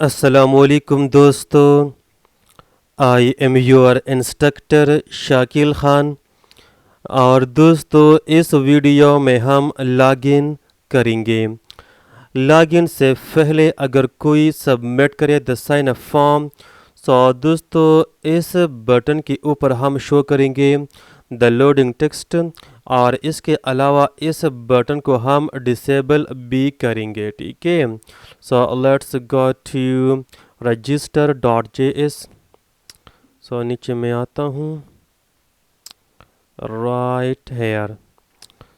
अस्सलामुअलैकुम दोस्तों, I am your instructor Shakil Khan. और दोस्तों, इस वीडियो में हम लॉगिन करेंगे। लॉगिन से पहले अगर कोई सबमिट करे द साइन अप फॉर्म, सो दोस्तों इस बटन के ऊपर हम शो करेंगे द लोडिंग टेक्स्ट। और इसके अलावा इस बटन को हम डिसेबल भी करेंगे, ठीक है। So let's go to register.js। सो नीचे में आता हूँ, राइट हेयर।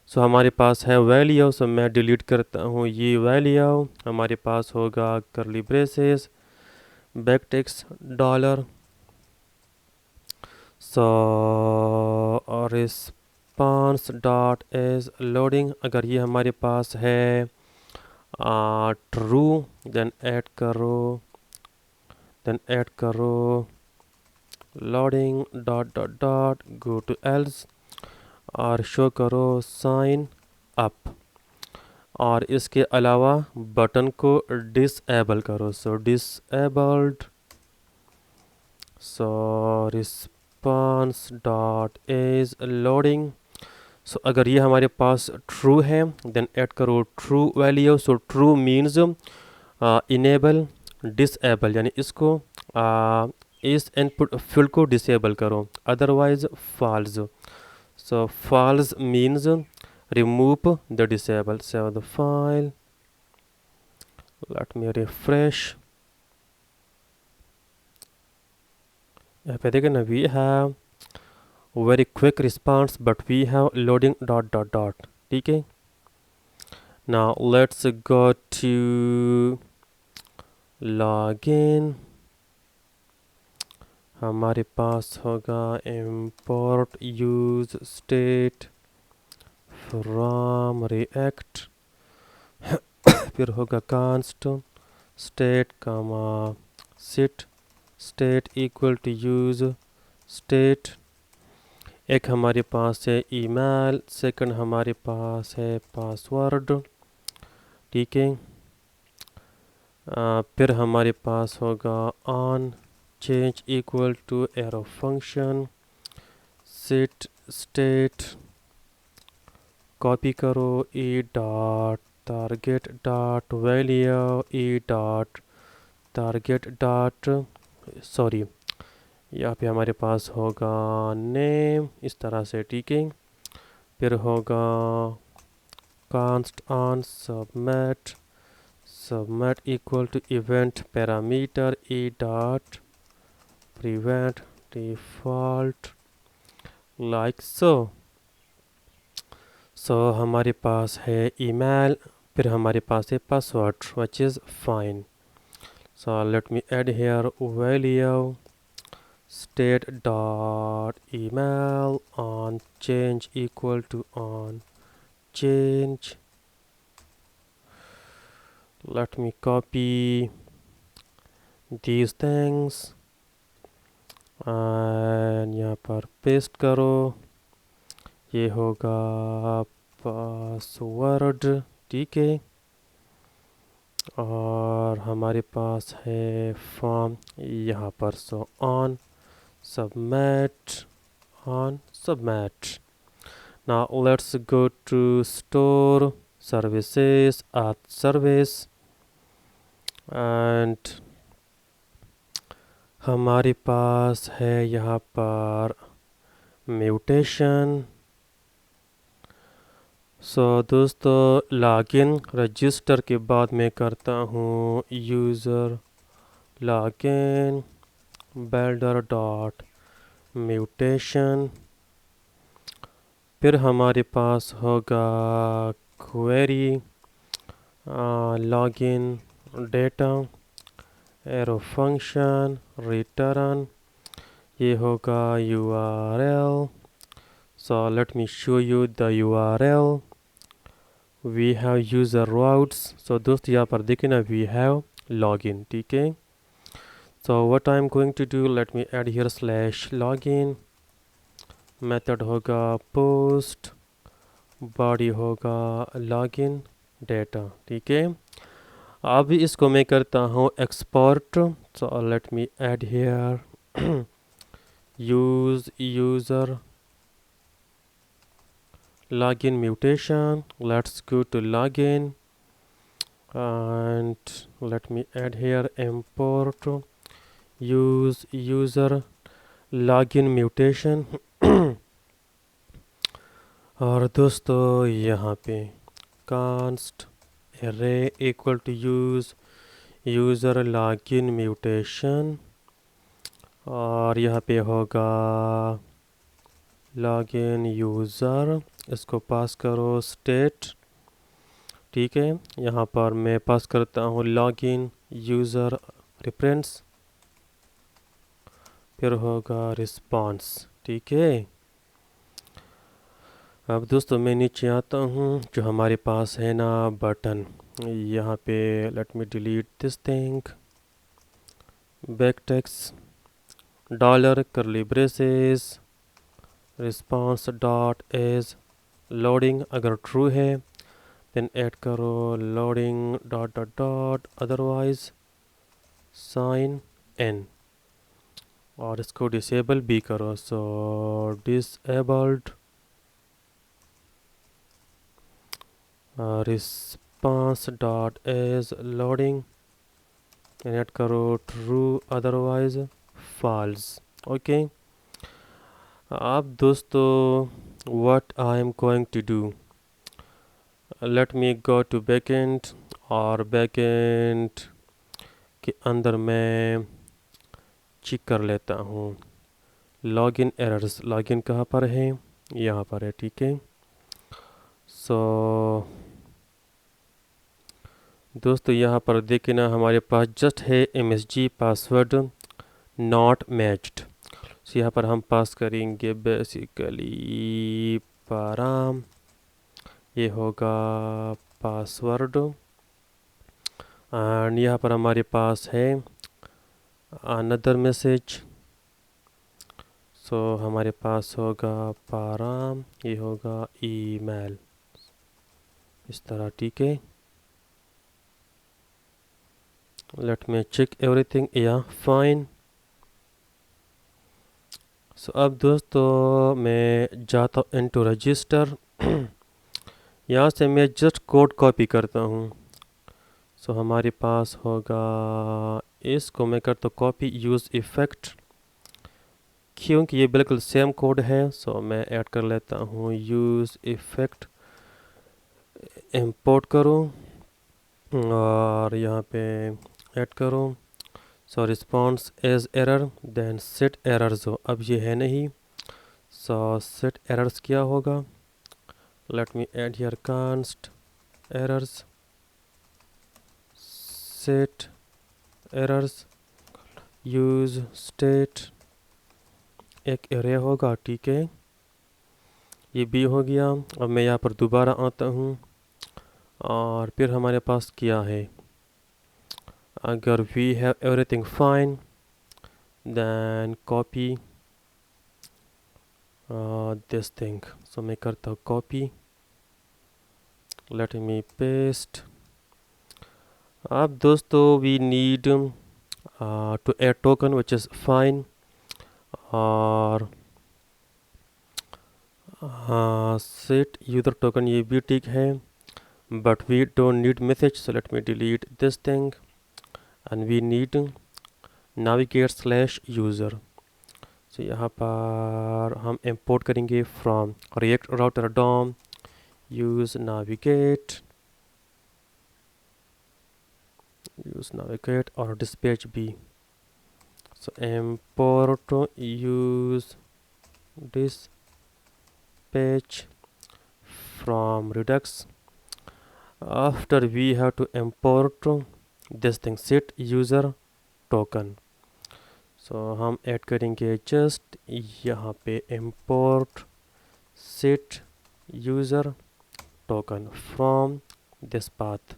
सो हमारे पास है वैल्यू। सो मैं डिलीट करता हूँ ये वैल्यू। हमारे पास होगा curly braces, backtick dollar. So response dot is loading. अगर ये हमारे पास है ट्रू, देन ऐड करो loading dot dot dot go to else और शो करो साइन अप। और इसके अलावा बटन को डिसेबल करो। So disabled. So response dot is loading. So अगर ये हमारे पास ट्रू है, देन ऐड करो true value. So true means enable, disable यानी इसको इस इनपुट फील्ड को डिसेबल करो, otherwise false. So false means remove the disable। save the file, let me refresh। यहाँ पे देखें ना, we have very quick response but we have loading dot dot dot, ठीक है। now let's go to login। हमारे पास होगा import use state from react। फिर होगा const state comma set state equal to use state। एक हमारे पास है ईमेल, सेकंड हमारे पास है पासवर्ड, ठीक है। फिर हमारे पास होगा on change equal to arrow function set state. Copy करो e dot target dot value e dot target dot sorry, यहाँ पे हमारे पास होगा नेम इस तरह से, ठीक है। फिर होगा const on submit submit equal to event parameter e dot prevent default like so. So हमारे पास है ईमेल, फिर हमारे पास है password which is fine. So let me add here value state dot email on change equal to on change। let me copy these things and यहाँ पर paste करो। ये होगा पासवर्ड, ठीक है। और हमारे पास है फॉर्म यहाँ पर। So on submit on submit। now let's go to store services at service and हमारे पास है यहाँ पर म्यूटेशन। सो दोस्तों लॉगिन रजिस्टर के बाद मैं करता हूँ user login builder dot mutation. फिर हमारे पास होगा query login data arrow function return. ये होगा URL। So let me show you the URL। We have user routes. So दोस्त यहाँ पर देखें ना, वी हैव लॉगिन, ठीक है। so what I'm going to do, let me add here slash login। Method होगा पोस्ट, बॉडी होगा login data, ठीक है। अभी इसको मैं करता हूँ export. So let me add here use user login mutation. Let's go to login and let me add here import use user login mutation और दोस्तों यहाँ पे const array equal to use user login mutation और यहाँ पे होगा login user, इसको पास करो state। ठीक है, यहाँ पर मैं पास करता हूँ लॉगिन यूज़र रेफरेंस, फिर होगा रिस्पांस। ठीक है, अब दोस्तों मैं नीचे आता हूँ, जो हमारे पास है ना बटन, यहाँ पे let me delete this thing, backtick dollar curly braces response dot is loading, अगर ट्रू है देन ऐड करो loading dot dot dot, otherwise sign in, और इसको डिसेबल भी करो। So disabled response dot is loading, add करो true otherwise false. Okay, अब दोस्तों what I am going to do, let me go to backend, और backend के अंदर मैं चेक कर लेता हूँ लॉगिन एरर्स। लॉगिन कहाँ पर है, यहाँ पर है। ठीक है, सो दोस्तों यहाँ पर देखिए ना, हमारे पास जस्ट है MSG पासवर्ड नॉट मैच्ड। सो यहाँ पर हम पास करेंगे बेसिकली पाराम, ये होगा पासवर्ड, एंड यहाँ पर हमारे पास है अनदर मैसेज। सो हमारे पास होगा पाराम, ये होगा ईमेल, इस तरह। ठीक है, लेट मी चेक एवरीथिंग, या फाइन। सो अब दोस्तों मैं जाता हूँ इनटू रजिस्टर, यहाँ से मैं जस्ट कोड कॉपी करता हूँ। सो हमारे पास होगा, इसको मैं करता हूँ कॉपी यूज़ इफ़ेक्ट, क्योंकि ये बिल्कुल सेम कोड है। सो मैं ऐड कर लेता हूँ यूज़ इफ़ेक्ट, इंपोर्ट करो और यहाँ पे ऐड करो। So response is error then set errors हो, अब ये है नहीं। सो सेट एरर्स क्या होगा, late me add here const errors set errors use state, एक एरे होगा। ठीक है, ये भी हो गया। अब मैं यहाँ पर दोबारा आता हूँ, और फिर हमारे पास क्या है, अगर we have everything fine then copy this thing. So मैं करता हूँ कॉपी, लेट मी पेस्ट। अब दोस्तों we need to add token which is fine, और सेट यूज़र टोकन ये भी ठीक है, but we don't need message. So let me delete this thing and we need navigate slash user. So यहाँ पर हम इंपोर्ट करेंगे from React Router DOM use navigate और डिस्पैच भी। सो import use dispatch from redux. After we have to import this thing set user token. So हम add करेंगे just यहाँ पे import set user token from this path।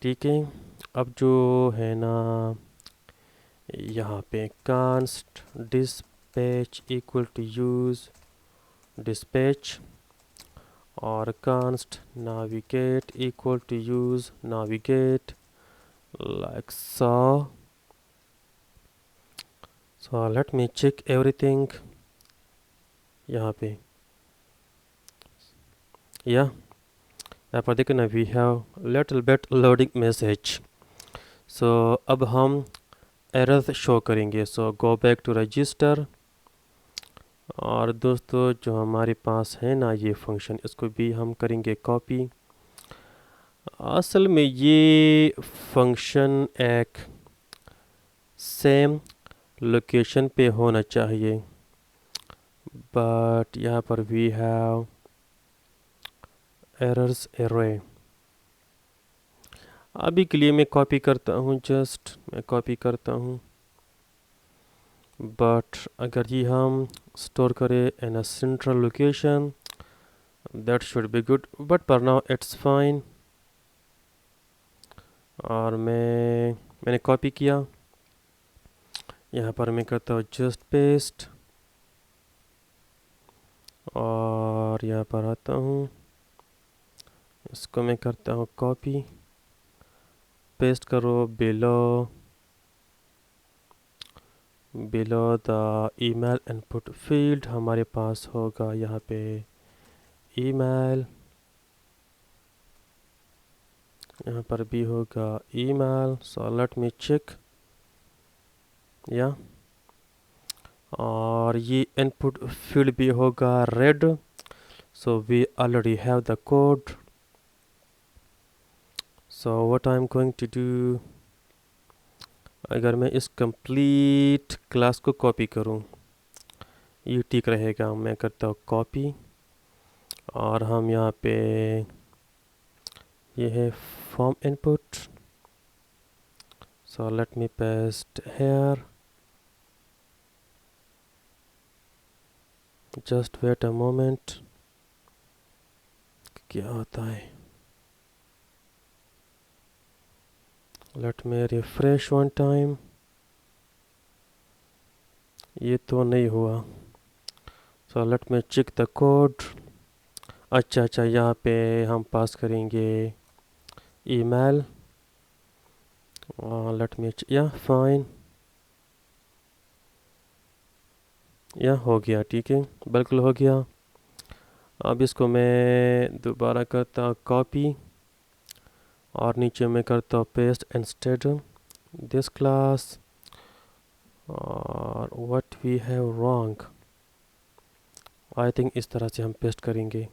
ठीक है, अब जो है ना यहाँ पे const dispatch equal to use dispatch, और const navigate equal to use navigate like so. So let me check everything यहाँ पे यहाँ पर देखो ना we have little bit loading message. So अब हम errors शो करेंगे. So go back to register. और दोस्तों जो हमारे पास है ना ये फंक्शन, इसको भी हम करेंगे कॉपी. असल में ये फंक्शन एक सेम लोकेशन पे होना चाहिए, बट यहाँ पर वी हैव एरर्स एरे. अभी के लिए मैं कॉपी करता हूँ, जस्ट मैं कॉपी करता हूँ. बट अगर ये हम स्टोर करें in a central location that should be good, but पर नाउ इट्स फाइन. और मैंने कॉपी किया. यहाँ पर मैं करता हूँ जस्ट पेस्ट और यहाँ पर आता हूँ, इसको मैं करता हूँ कॉपी, पेस्ट करो below the email input field. हमारे पास होगा यहाँ पे ईमेल, यहाँ पर भी होगा email. So let me check yeah. और ये इनपुट फील्ड भी होगा red. So we already have the code. So what I am going to do, अगर मैं इस कंप्लीट क्लास को कॉपी करूं ये ठीक रहेगा. मैं करता हूँ कॉपी और हम यहाँ पे ये है form input. So let me paste here. Just wait a moment, क्या होता है. Let me refresh one time. ये तो नहीं हुआ. So let me check the code. अच्छा यहाँ पे हम पास करेंगे ईमेल. लेट मी या फाइन, या हो गया. ठीक है, बिल्कुल हो गया. अब इसको मैं दोबारा करता हूँ कॉपी और नीचे मैं करता हूँ पेस्ट इंस्टेड दिस क्लास. और what we have wrong, I think इस तरह से हम पेस्ट करेंगे.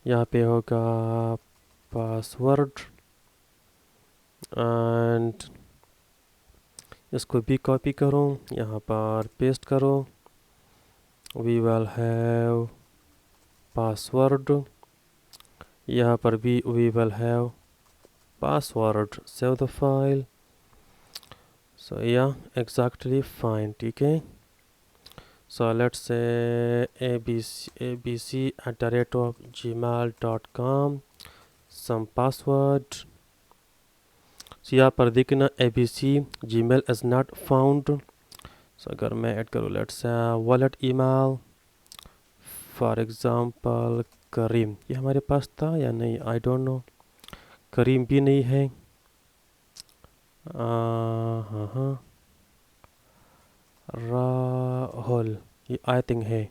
यहाँ पे होगा पासवर्ड एंड इसको भी कॉपी करो, यहाँ पर पेस्ट करो. वी विल हैव पासवर्ड, यहाँ पर भी we will have password. Save the file. So yeah exactly fine. ठीक है. So let's say abc@gmail.com some password. सो यहाँ पर देखना abc gmail is not found. So अगर मैं ऐड करूँ let's say wallet email for example Karim, ये हमारे पास था या नहीं आई डोंट नो. करीम भी नहीं है. हाँ राहुल ये आई थिंक है.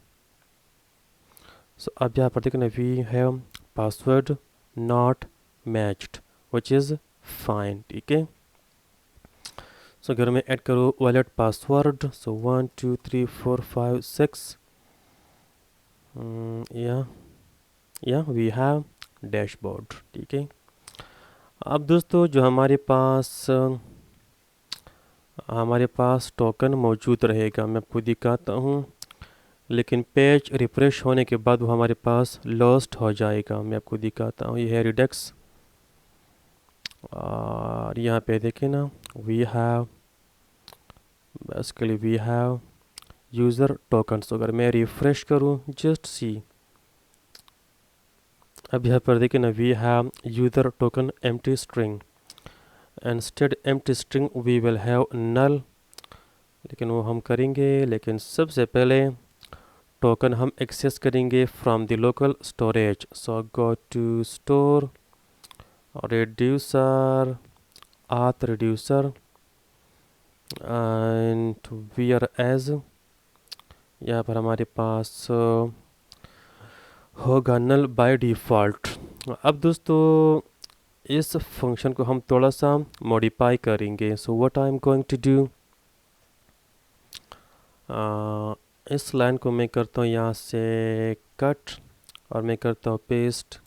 सो अब यहाँ पर देखना we have password not matched which is fine. ठीक है. सो अगर मैं ऐड करूँ वॉलेट पासवर्ड, सो 1 2 3 4 5 6 या वी हैव डैशबोर्ड. ठीक है. अब दोस्तों जो हमारे पास टोकन मौजूद रहेगा, मैं आपको दिखाता हूँ. लेकिन पेज रिफ्रेश होने के बाद वो हमारे पास लॉस्ट हो जाएगा. मैं आपको दिखाता हूँ. ये है रिडक्स और यहाँ पे देखें ना we have basically we have user token. तो अगर मैं रिफ्रेश करूँ जस्ट सी, अब यहाँ पर देखें ना we have user token empty string. Instead empty string we will have null. लेकिन वो हम करेंगे. लेकिन सबसे पहले टोकन हम एक्सेस करेंगे from the local storage. So go to store reducer auth reducer and where as, यहाँ पर हमारे पास होगा नल बाय डिफ़ॉल्ट। अब दोस्तों इस फंक्शन को हम थोड़ा सा मॉडिफाई करेंगे। So what I am going to do, इस लाइन को मैं करता हूँ यहाँ से कट और मैं करता हूँ पेस्ट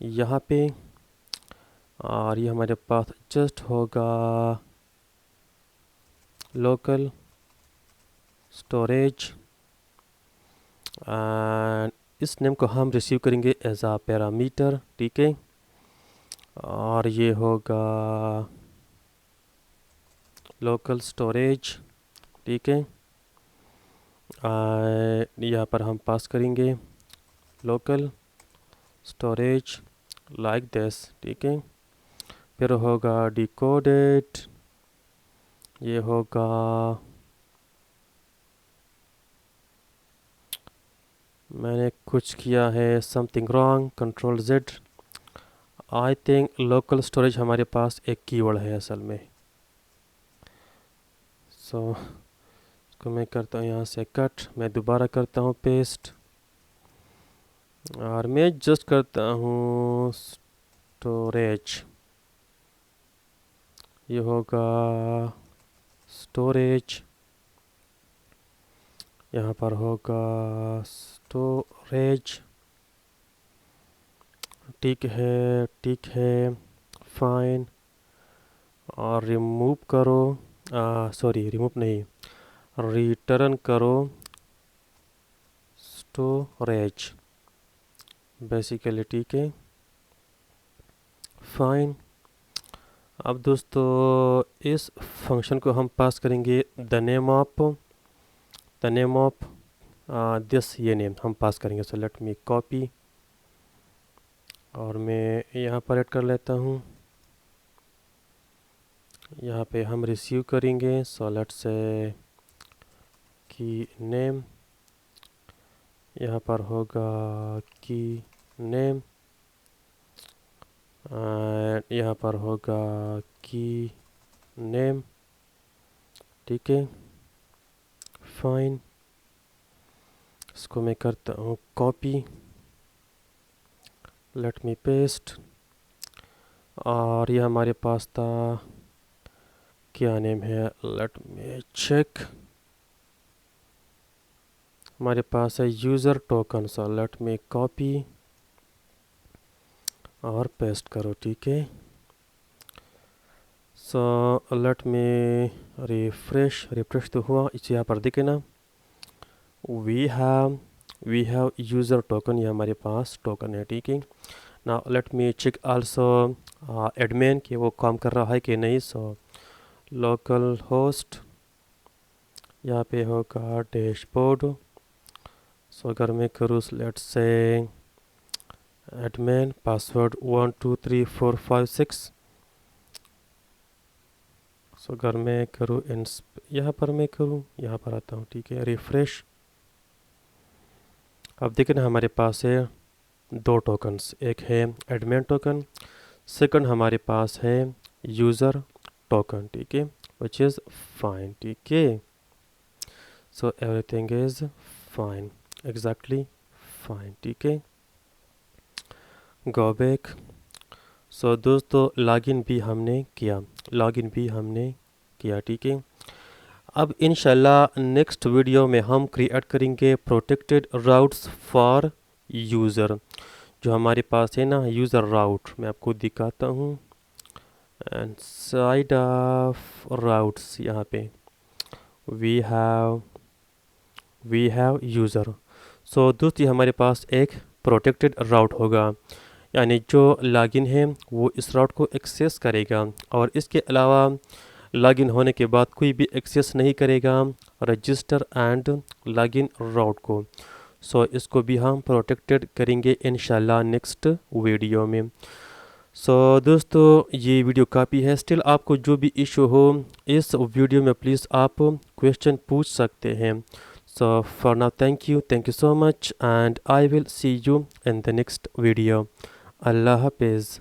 यहाँ पे, और ये हमारे पास जस्ट होगा लोकल स्टोरेज एंड इस नेम को हम रिसीव करेंगे एज आ पैरामीटर, ठीक है। और ये होगा लोकल स्टोरेज, ठीक है। यहाँ पर हम पास करेंगे लोकल स्टोरेज लाइक दिस, ठीक है। फिर होगा डिकोडेड, ये होगा मैंने कुछ किया है something wrong, control Z. I think local storage हमारे पास एक कीवर्ड है असल में। सो इसको मैं करता हूँ यहाँ से कट, मैं दोबारा करता हूँ पेस्ट और मैं जस्ट करता हूँ स्टोरेज, ये होगा स्टोरेज, यहाँ पर होगा स्टोरेज, ठीक है, ठीक है, फाइन। और रिमूव करो, सॉरी रिमूव नहीं, रिटर्न करो स्टोरेज बेसिकली, ठीक है, फाइन। अब दोस्तों इस फंक्शन को हम पास करेंगे द नेम ऑफ दिस, ये नेम हम पास करेंगे। सो लेट मी कॉपी और मैं यहाँ पर ऐड कर लेता हूँ, यहाँ पे हम रिसीव करेंगे। सो लेट्स से की नेम, यहाँ पर होगा की नेम, यहाँ पर होगा की नेम, ठीक है, फाइन। इसको मैं करता हूँ कॉपी, लेट मी पेस्ट, और ये हमारे पास था, क्या नेम है, लेट मी चेक, हमारे पास है यूज़र टोकन। सो लेट मी कॉपी और पेस्ट करो, ठीक है। सो लेट मी रिफ्रेश तो हुआ, इसे यहाँ पर दिखे ना, वी हैव यूज़र टोकन, ये हमारे पास टोकन है, ठीक है। Now let me check also admin कि वो काम कर रहा है कि नहीं। सो लोकल होस्ट, यहाँ पे होगा डैशबोर्ड। सो अगर मैं करूँ लेट्स से एडमिन पासवर्ड 1 2 3 4 5 6। सो अगर मैं करूँ यहाँ पर मैं करूँ, यहाँ पर आता हूँ, ठीक है, रिफ्रेश। अब देखिए ना हमारे पास है दो टोकन्स, एक है एडमिन टोकन, सेकंड हमारे पास है यूज़र टोकन, ठीक है, विच इज़ फाइन, ठीक है। So everything is fine, exactly fine, ठीक है। Go back. सो दोस्तों लॉगिन भी हमने किया, ठीक है। अब इंशाल्लाह नेक्स्ट वीडियो में हम क्रिएट करेंगे प्रोटेक्टेड राउट्स फॉर यूज़र। जो हमारे पास है ना यूज़र राउट, मैं आपको दिखाता हूँ, एंड साइड ऑफ राउट्स यहाँ पे वी हैव यूज़र। सो दोस्त ये हमारे पास एक प्रोटेक्टेड राउट होगा, यानी जो लॉगिन है वो इस राउट को एक्सेस करेगा, और इसके अलावा लॉगिन होने के बाद कोई भी एक्सेस नहीं करेगा रजिस्टर एंड लॉगिन राउट को। सो इसको भी हम प्रोटेक्टेड करेंगे इंशाल्लाह नेक्स्ट वीडियो में। सो दोस्तों ये वीडियो काफ़ी है, स्टिल आपको जो भी इशू हो इस वीडियो में प्लीज़ आप क्वेश्चन पूछ सकते हैं। So for now, thank you so much, and I will see you in the next video. Allah Hafiz.